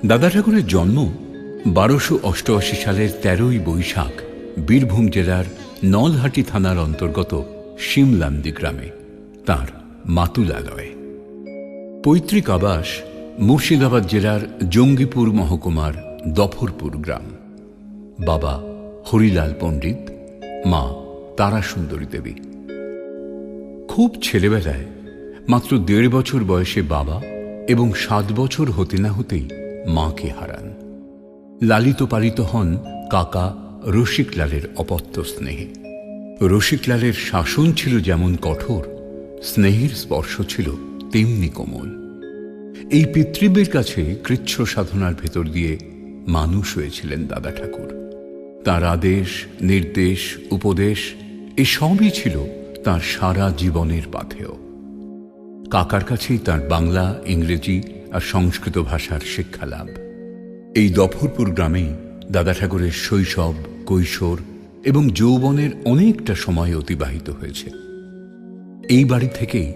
দাদা ঠাকুরের জন্ম 1288 সালের 13ই বৈশাখ বীরভূম জেলার নলহাটি থানার অন্তর্গত শিমলান্দি গ্রামে তাঁর মাতুলালয়ে। পৈতৃক আবাস মুর্শিদাবাদ জেলার জঙ্গিপুর মহকুমার দফরপুর গ্রাম। বাবা হরিলাল পণ্ডিত, মা তারাসুন্দরী দেবী। খুব ছেলেবেলায় মাত্র 1.5 বছর বয়সে বাবা এবং 7 বছর হতে না হতেই মাকে হারান। লালিত পালিত হন কাকা রসিকলালের অপত্য স্নেহে। রসিকলালের শাসন ছিল যেমন কঠোর, স্নেহের স্পর্শ ছিল তেমনি কোমল। এই পিতৃব্যের কাছে কৃচ্ছ সাধনার ভেতর দিয়ে মানুষ হয়েছিলেন দাদা ঠাকুর। তার আদেশ, নির্দেশ, উপদেশ এসবই ছিল তার সারা জীবনের পাথেয়। কাকার কাছেই তার বাংলা, ইংরেজি আর সংস্কৃত ভাষার শিক্ষা লাভ। এই দফরপুর গ্রামেই দাদা ঠাকুরের শৈশব, কৈশোর এবং যৌবনের অনেকটা সময় অতিবাহিত হয়েছে। এই বাড়ি থেকেই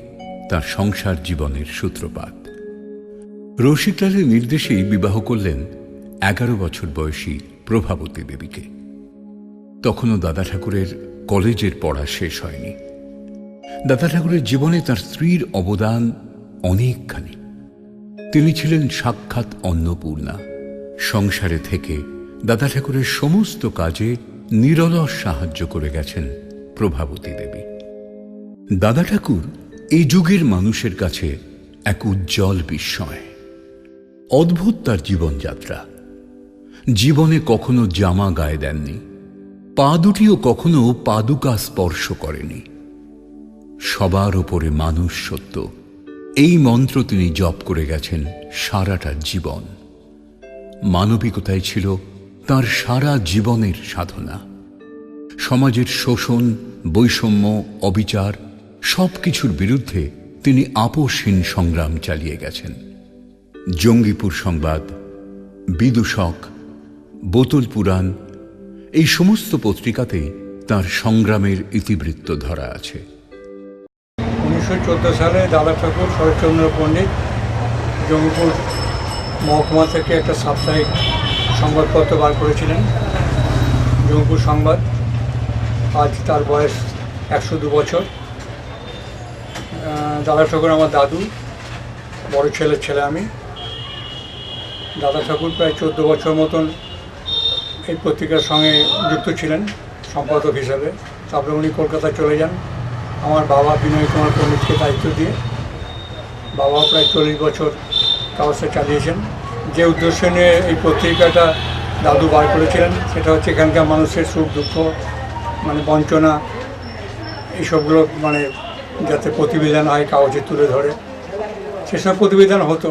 তার সংসার জীবনের সূত্রপাত। রসিকলালের নির্দেশেই বিবাহ করলেন 11 বছর বয়সী প্রভাবতী দেবীকে। তখনও দাদা ঠাকুরের কলেজের পড়া শেষ হয়নি। দাদা ঠাকুরের জীবনে তার স্ত্রীর অবদান অনেকখানি। তিনি ছিলেন সাক্ষাৎ অন্নপূর্ণা। সংসারে থেকে দাদা ঠাকুরের সমস্ত কাজে নিরলস সাহায্য করে গেছেন প্রভাবতী দেবী। দাদা ঠাকুর এই যুগের মানুষের কাছে এক উজ্জ্বল বিস্ময়। অদ্ভুত তার জীবনযাত্রা। জীবনে কখনো জামা গায়ে দেননি, পা দুটিও কখনো পাদুকা স্পর্শ করেনি। সবার ওপরে মানুষ সত্য, এই মন্ত্র তিনি জপ করে গেছেন সারাটা জীবন। মানবিকতাই ছিল তার সারা জীবনের সাধনা। সমাজের শোষণ, বৈষম্য, অবিচার সবকিছুর বিরুদ্ধে তিনি আপোষহীন সংগ্রাম চালিয়ে গেছেন। জঙ্গিপুর সংবাদ, বিদূষক, বোতল পুরাণ এই সমস্ত পত্রিকাতেই তার সংগ্রামের ইতিবৃত্ত ধরা আছে। 1914 সালে দাদা ঠাকুর শরৎচন্দ্র পণ্ডিত জঙ্গিপুর মহকুমা থেকে একটা সাপ্তাহিক সংবাদপত্র বার করেছিলেন, জঙ্গিপুর সংবাদ। আজ তার বয়স 102 বছর। দাদা ঠাকুর আমার দাদু, বড় ছেলের ছেলে আমি। দাদা ঠাকুর প্রায় 14 বছর মতন এই পত্রিকার সঙ্গে যুক্ত ছিলেন সম্পাদক হিসাবে। তারপরে উনি কলকাতায় চলে যান আমার বাবা বিনয় কুমার পণ্ডিতকে দায়িত্ব দিয়ে। বাবা প্রায় 40 বছর কাগজটা চালিয়েছেন। যে উদ্দেশ্য নিয়ে এই পত্রিকাটা দাদু বার করেছিলেন সেটা হচ্ছে এখানকার মানুষের সুখ দুঃখ, মানে বঞ্চনা, এইসবগুলো মানে যাতে প্রতিবেদন হয় কাগজে তুলে ধরে, সেসব প্রতিবেদন হতো।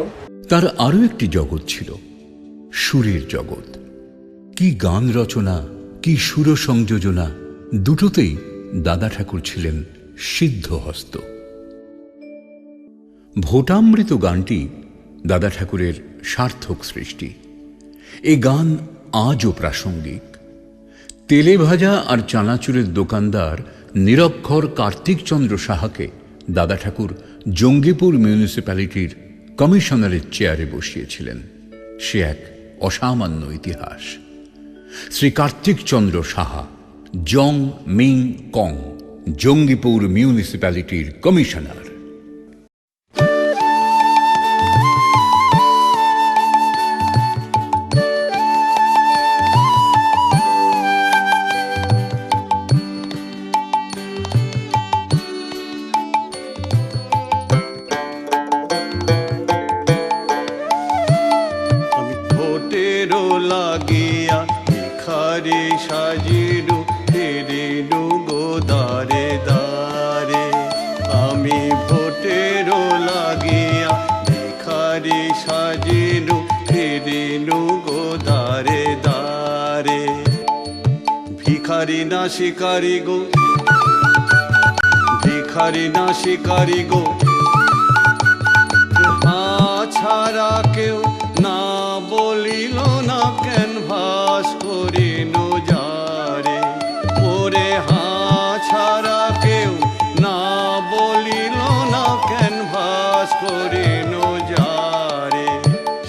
তার আরও একটি জগৎ ছিল, সুরের জগৎ। কি গান রচনা, কি সুর সংযোজনা, দুটোতেই দাদা ঠাকুর ছিলেন সিদ্ধহস্ত। ভোটামৃত গানটি দাদা ঠাকুরের সার্থক সৃষ্টি। এ গান আজও প্রাসঙ্গিক। তেলে ভাজা আর চানাচুরের দোকানদার নিরক্ষর কার্তিকচন্দ্র সাহাকে দাদা ঠাকুর জঙ্গিপুর মিউনিসিপ্যালিটির কমিশনারের চেয়ারে বসিয়েছিলেন। সে এক অসামান্য ইতিহাস। শ্রী কার্তিকচন্দ্র সাহা, জং মিং কং, জঙ্গিপুর মিউনিসিপ্যালিটির কমিশনার। লাগিয়া ভিখারি সাজিলু ফিরিলু গোদারে দারে। আমি ভোটেরও লাগিয়া ভিখারি সাজিলু ফিরিলু গোদারে দারে। ভিখারি না শিকারি গো, ভিখারি না শিকারি গো, ছাড়া কেউ না বলিল না ক্যানভাস করিল যারে। ওরে ছাড়া কেউ না বলিল না ক্যানভাস করিল যারে।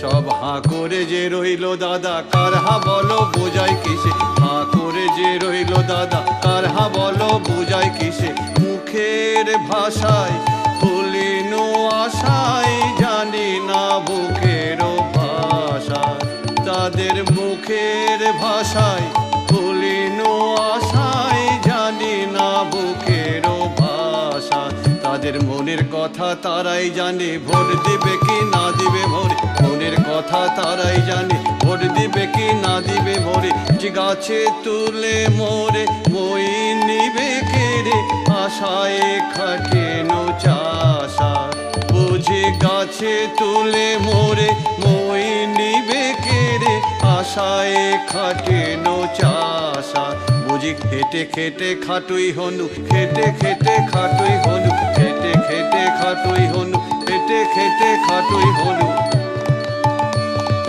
সব হাঁ করে যে রইল দাদা কারহা বলো বোঝাই কিসে, হা করে যে রইল দাদা কারহা বলো বোঝাই কিসে। মুখের ভাষায় ভুলিনো আশায় জানি না বুকের ভাষা, তাদের মুখের ভাষায় ভুলিনো আশায় জানি না বুকের ভাষা। তাদের মনের কথা তারাই জানে, ভোট দিবে কি না দিবে ভোরে, মনের কথা তারাই জানে, ভোট দিবে কি না দিবে ভোরে। যে গাছে তুলে মোরে মই নিবে কেড়ে, আশায় খাটেনো চাষা। বুঝি গাছে তুলে মোরে মই নিবে কেড়ে, আশায় খাটেনো চাষা। বুঝি খেটে খেটে খাটুই হনু, খেটে খেটে খাটুই হনু, খেটে খেটে খাটুই হনু, খেটে খেটে খাটুই হনু।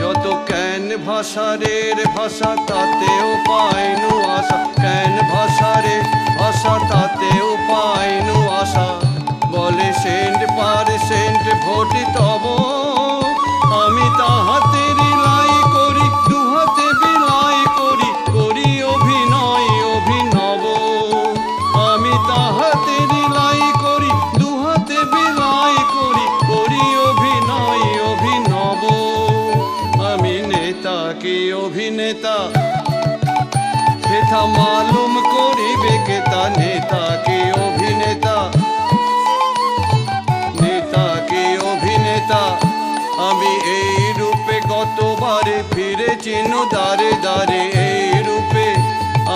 যত ক্যান ভাষারের ভাষা তাতেও পাইনু আশা, ক্যান ভাষারে ভাষা তাতেও পাইনু আশা। বলে সেন্ট পারসেন্ট ভোট তব, আমি তাহাতে রিলাই করি, দুহাতে বিলাই করি, করি অভিনয় অভিনব। আমি তাহাতে রিলাই করি, দুহাতে বিলাই করি, করি অভিনয় অভিনব। আমি নেতা কি অভিনেতা হেথা মালুম করিবে কেতা, নেতা কি অভিনেতা, নেতা কি অভিনেতা। আমি এই রূপে গতবারে ফিরেছিনু দারে দারে, এই রূপে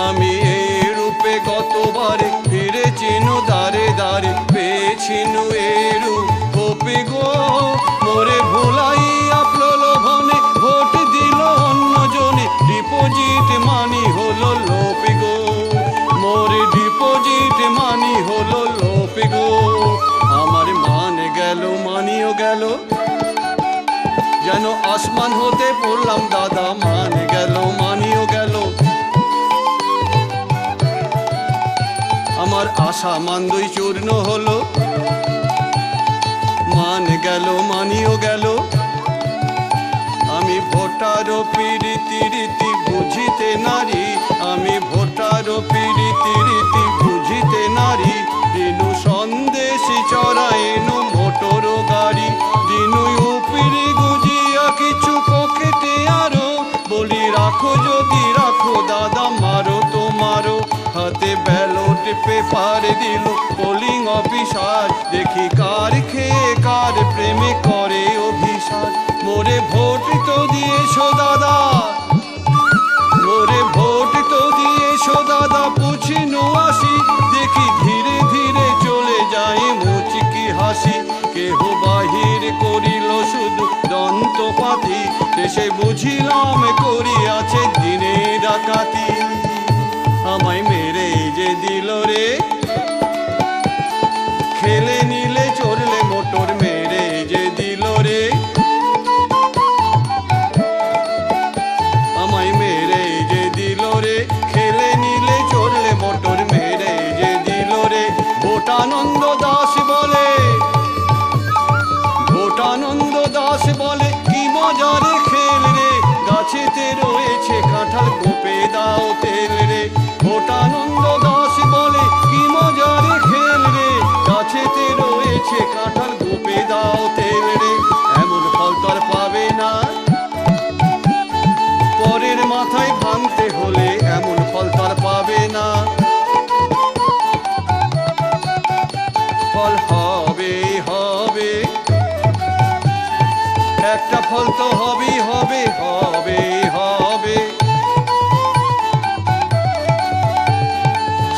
আমি এই রূপে গতবারে ফিরেছিনু দারে দারে। পেয়েছিনু এই রূপ গোপে গো মোরে ভুলাইয়া প্রলোভনে, ভোট দিল অন্যজনে, ডিপোজিট মানি হলো লোপে গো মোরে, ডিপোজিট মানি হলো লোপে গো। আমার মান গেল মানিও গেল, যেন আসমান হতে পড়লাম দাদা, মান গেল মানিও গেল। আমার আশা মান্দই চূর্ণ হলো, মান গেল মানিও গেল। আমি ভোটারও পিরিতি রীতি বুঝিতে নারী, আমি ভোটারও পিরিতি রীতি বুঝিতে নারী। দিনু সন্দেশি চড়াইনু মোটর গাড়ি, দিনু উপিরি গুজিয়া কিছু পকেটে আরো। বলি রাখো যদি রাখো দাদা, মারো তো মারো। হাতে ব্যালট পেপার দিল পোলিং অফিসার, দেখি কার খেয়ে কার প্রেমে করে অভিশাপ। মোরে ভোট তো দিয়েছো দাদা, মোরে ভোট তো দিয়েছো দাদা, পুছিনো আসি। দেখি ধীরে ধীরে চলে যায় মুচকি হাসি, কেহ বাহির করিল শুধু দন্তপাতি। দেশে বুঝিলাম করিয়াছে দিনে ডাকাতি, আমায় মেরে যে দিল রে। খেলে নিলে চড়লে মোটর, মেরে যে দিল রে। আমায় মেরে যে দিল রে, খেলে নিলে চড়লে মোটর, মেরে যে দিল রে। ভোটানন্দ দাস বলে, ভোটানন্দ দাস বলে কি মজারে খেল রে, গাছেতে রয়েছে কাঁঠাল কোপে দাও তেল রে। ভোটানন্দ দাস বলে কি মজারে খেল রে, গাছেতে রয়েছে কাঁঠাল কোপে দাও তেল রে। এমন ফল তো আর পাবে না, পরের মাথায় ভাঙতে হলে এমন ফল তো আর পাবে না। ফল হবে হবে, একটা ফল তো হবেই হবে, হবে হবে।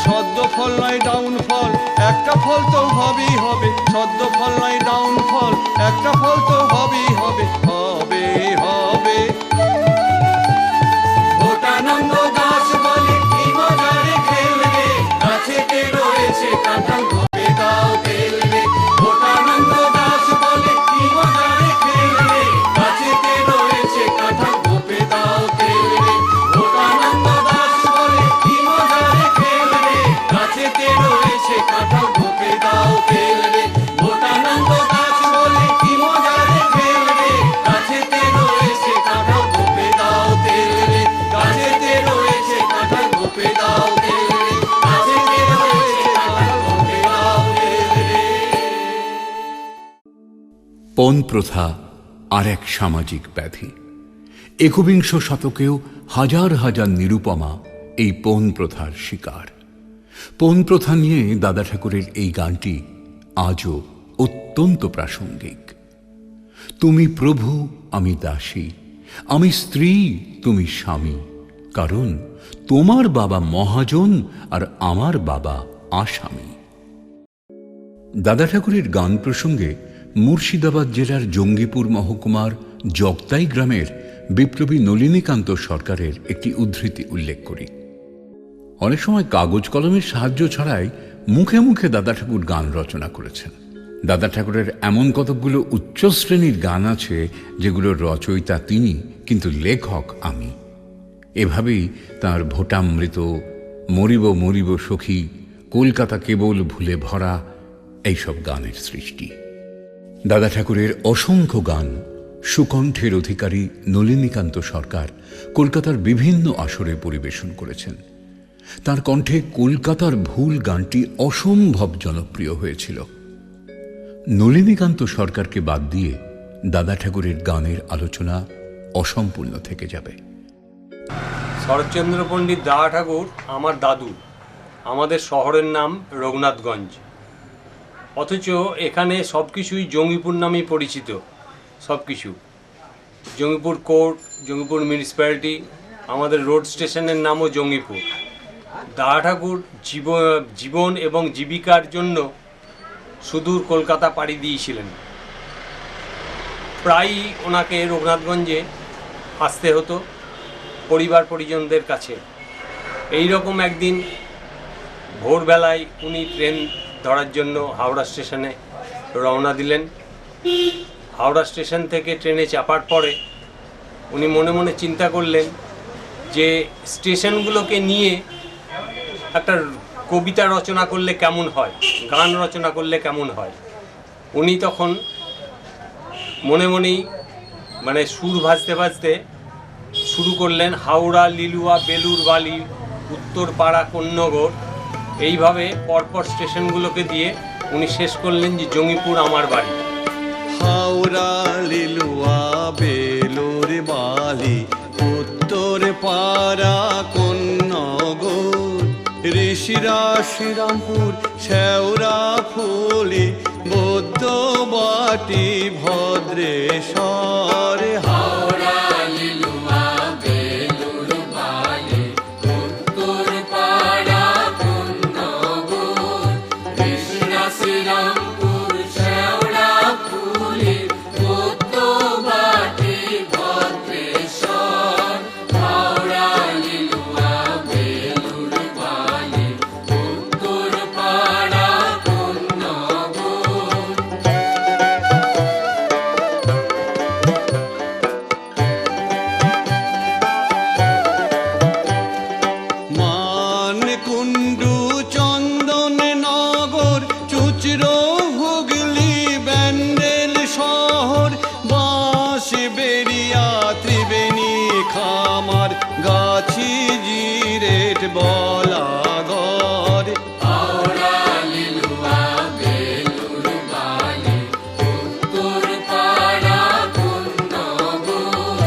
সদ্য ফল নয় ডাউন ফল, একটা ফল তো হবেই হবে। সদ্য ফল নয় ডাউন ফল, একটা ফল তো হবেই হবে, হবে হবে। ভোটানন্দ দাস বলে কি মজারে খেল রে, গাছেতে রয়েছে কাঁঠাল কোপে দাও তেল রে। ভোটানন্দ দাস বলে কি মজারে খেল রে, গাছেতে রয়েছে কাঁঠাল কোপে দাও তেল রে। ভোটানন্দ দাস বলে কি মজারে খেল রে, গাছেতে রয়েছে কাঁঠাল কোপে দাও তেল রে। ভোটানন্দ দাস বলে কি মজারে খেল রে, গাছেতে রয়েছে কাঁঠাল কোপে দাও পণ প্রথা আর এক সামাজিক ব্যাধি। একবিংশ শতকেও হাজার হাজার নিরুপমা এই পণ প্রথার শিকার। পণ প্রথা নিয়ে দাদা ঠাকুরের এই গানটি আজও অত্যন্ত প্রাসঙ্গিক। তুমি প্রভু আমি দাসী, আমি স্ত্রী তুমি স্বামী, কারণ তোমার বাবা মহাজন আর আমার বাবা আসামি। দাদা ঠাকুরের গান প্রসঙ্গে মুর্শিদাবাদ জেলার জঙ্গিপুর মহকুমার জগতাই গ্রামের বিপ্লবী নলিনীকান্ত সরকারের একটি উদ্ধৃতি উল্লেখ করি। অনেক সময় কাগজ কলমের সাহায্য ছাড়াই মুখে মুখে দাদা ঠাকুর গান রচনা করেছেন। দাদা ঠাকুরের এমন কতকগুলো উচ্চ শ্রেণীর গান আছে যেগুলোর রচয়িতা তিনি, কিন্তু লেখক আমি। এভাবেই তাঁর ভোটামৃত, মরিব মরিব সখী, কলকাতা কেবল ভুলে ভরা এইসব গানের সৃষ্টি। দাদা ঠাকুরের অসংখ্য গান সুকণ্ঠের অধিকারী নলিনীকান্ত সরকার কলকাতার বিভিন্ন আসরে পরিবেশন করেছেন। তার কণ্ঠে কলকাতার ভুল গানটি অসম্ভব জনপ্রিয় হয়েছিল। নলিনীকান্ত সরকারকে বাদ দিয়ে দাদা ঠাকুরের গানের আলোচনা অসম্পূর্ণ থেকে যাবে। শরৎচন্দ্র পণ্ডিত দাদা ঠাকুর আমার দাদু। আমাদের শহরের নাম রঘুনাথগঞ্জ, অথচ এখানে সব কিছুই জঙ্গিপুর নামেই পরিচিত। সব কিছু জঙ্গিপুর কোর্ট, জঙ্গিপুর মিউনিসিপ্যালিটি, আমাদের রোড স্টেশনের নামও জঙ্গিপুর। দাদা ঠাকুর জীবন এবং জীবিকার জন্য সুদূর কলকাতা পাড়ি দিয়েছিলেন। প্রায়ই ওনাকে রঘুনাথগঞ্জে আসতে হতো পরিবার পরিজনদের কাছে। এই রকম একদিন ভোরবেলায় উনি ট্রেন ধরার জন্য হাওড়া স্টেশনে রওনা দিলেন। হাওড়া স্টেশন থেকে ট্রেনে চাপার পরে উনি মনে মনে চিন্তা করলেন যে স্টেশনগুলোকে নিয়ে একটা কবিতা রচনা করলে কেমন হয়, গান রচনা করলে কেমন হয়। উনি তখন মনে মনেই সুর ভাজতে ভাজতে শুরু করলেন হাওড়া, লিলুয়া, বেলুর বালি, উত্তরপাড়া, কোন্নগর, এইভাবে পরপর স্টেশনগুলোকে দিয়ে উনি শেষ করলেন যে জঙ্গিপুর আমার বাড়ি। হাওড়া, লিলুয়া, বেলুর বালি, উত্তরপাড়া, কোন্নগর, ঋষিরা, শ্রীরামপুর, শেওড়া ফুলি, বৌদ্ধবাটি, ভদ্রেশ্বর। হাওড়া, লিলুয়া, বেলুর বালি, উত্তরপাড়া, কোন্নগর, ঋষিরা, শ্রীরামপুর, শেওড়া ফুলি, বৌদ্ধবাটি, ভদ্রেশ্বর। হাওড়া, লিলুয়া, বেলুর বালি, উত্তরপাড়া, কোন্নগর। মানকুণ্ডু, চন্দননগর, চুচড়ো, হুগলি, ব্যান্ডেল শহর, বাঁশবেড়িয়া, ত্রিবেণী, খামার, গাছি, জিরেট, বলাগড়। হাওড়া, লিলুয়া, বেলুর বালি, উত্তরপাড়া, কোন্নগর,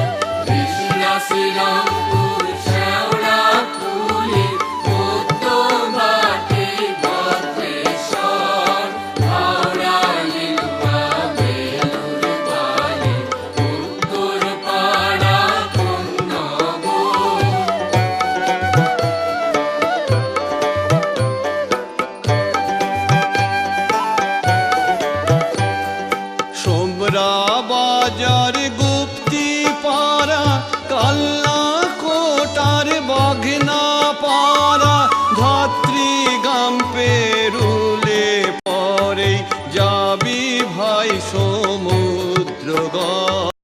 ঋষিরা, শ্রীরামপুর, শেওড়া ফুলি, বৌদ্ধবাটি, ভদ্রেশ্বর। হাওড়া, লিলুয়া, বেলুর বালি, উত্তরপাড়া, কোন্নগর। সোমরা বাজার, গুপ্তি পাড়া, কাল্লা কোটার, বাঘনা পাড়া, ধাত্রী গাম পেরুলে পরে যাবি ভাই সমুদ্রগড়।